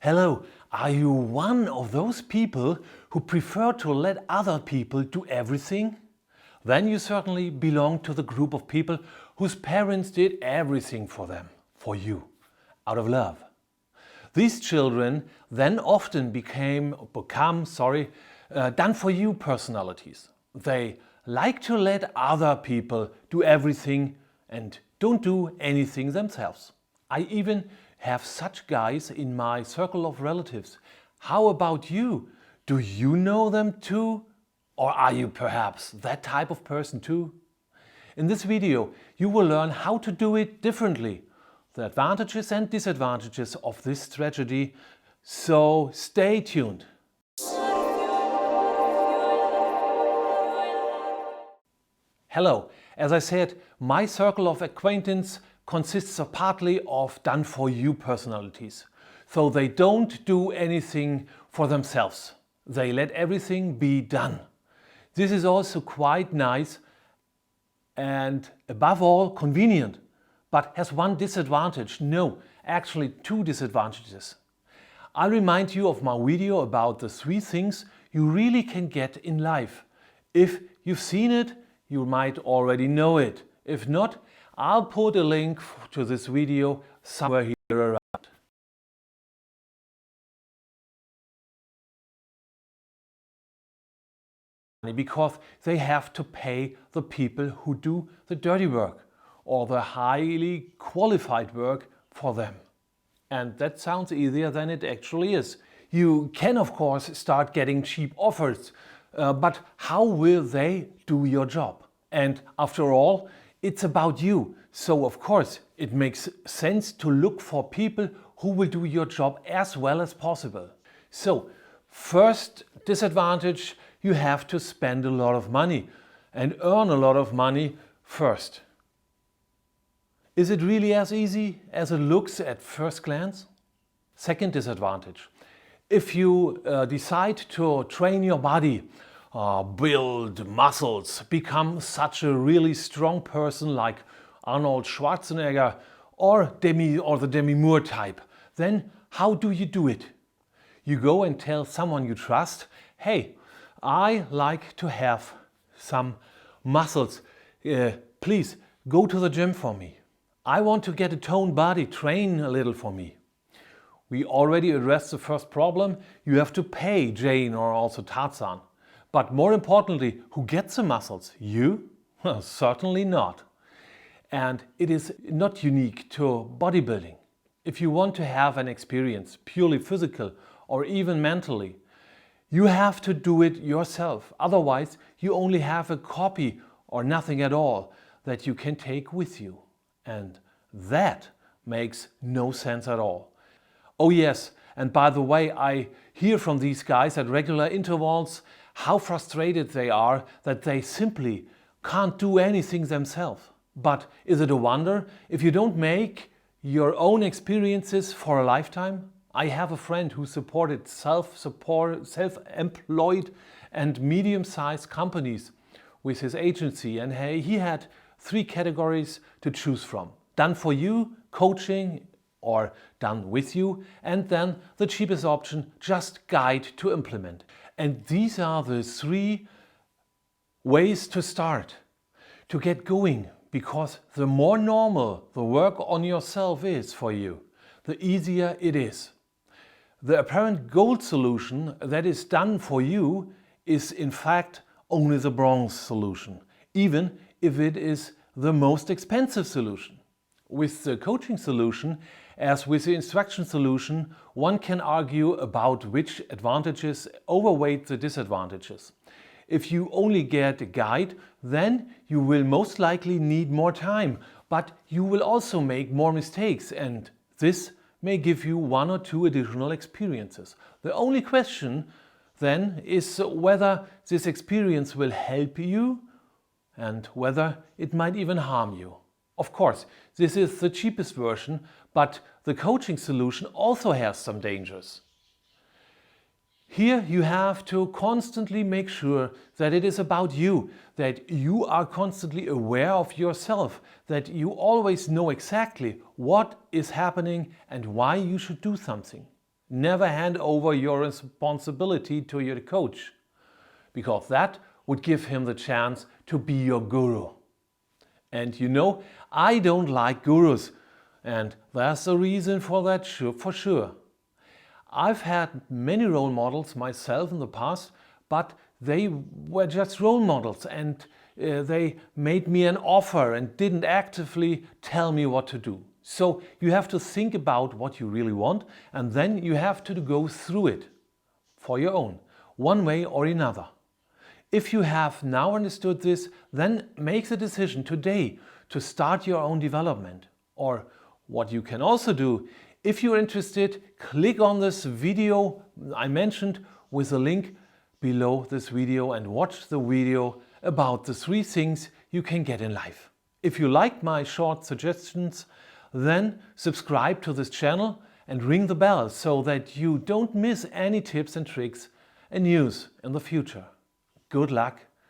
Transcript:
Hello, are you one of those people who prefer to let other people do everything? Then you certainly belong to the group of people whose parents did everything for them, for you, out of love. These children then often become done-for-you personalities. They like to let other people do everything and don't do anything themselves. I even have such guys in my circle of relatives. How about you? Do you know them too? Or are you perhaps that type of person too? In this video, you will learn how to do it differently, the advantages and disadvantages of this tragedy. So stay tuned. Hello, as I said, my circle of acquaintance consists partly of done-for-you personalities. So they don't do anything for themselves. They let everything be done. This is also quite nice and above all convenient, but has one disadvantage. No, actually two disadvantages. I'll remind you of my video about the 3 things you really can get in life. If you've seen it, you might already know it. If not, I'll put a link to this video somewhere here around. Because they have to pay the people who do the dirty work or the highly qualified work for them. And that sounds easier than it actually is. You can of course start getting cheap offers, but how will they do your job? And after all, it's about you. So of course it makes sense to look for people who will do your job as well as possible. So first disadvantage, you have to spend a lot of money and earn a lot of money first. Is it really as easy as it looks at first glance? Second disadvantage, if you decide to train your body, build muscles, become such a really strong person like Arnold Schwarzenegger or the Demi Moore type, then how do you do it? You go and tell someone you trust, hey, I like to have some muscles, please go to the gym for me. I want to get a toned body, train a little for me. We already addressed the first problem, you have to pay Jane or also Tarzan. But more importantly, who gets the muscles? You? Well, certainly not. And it is not unique to bodybuilding. If you want to have an experience, purely physical or even mentally, you have to do it yourself. Otherwise, you only have a copy or nothing at all that you can take with you. And that makes no sense at all. Oh yes, and by the way, I hear from these guys at regular intervals how frustrated they are that they simply can't do anything themselves. But is it a wonder if you don't make your own experiences for a lifetime? I have a friend who supported self-employed and medium-sized companies with his agency, and he had 3 categories to choose from. Done for you, coaching or done with you, and then the cheapest option, just guide to implement. And these are the 3 ways to start, to get going, because the more normal the work on yourself is for you, the easier it is. The apparent gold solution that is done for you is in fact only the bronze solution, even if it is the most expensive solution. With the coaching solution, as with the instruction solution, one can argue about which advantages overweight the disadvantages. If you only get a guide, then you will most likely need more time, but you will also make more mistakes, and this may give you 1 or 2 additional experiences. The only question then is whether this experience will help you and whether it might even harm you. Of course, this is the cheapest version, but the coaching solution also has some dangers. Here you have to constantly make sure that it is about you, that you are constantly aware of yourself, that you always know exactly what is happening and why you should do something. Never hand over your responsibility to your coach, because that would give him the chance to be your guru. And you know, I don't like gurus, and there's a reason for that for sure. I've had many role models myself in the past, but they were just role models, and they made me an offer and didn't actively tell me what to do. So you have to think about what you really want, and then you have to go through it for your own, one way or another. If you have now understood this, then make the decision today to start your own development. Or what you can also do, if you're interested, click on this video I mentioned with the link below this video and watch the video about the 3 things you can get in life. If you like my short suggestions, then subscribe to this channel and ring the bell so that you don't miss any tips and tricks and news in the future. Good luck!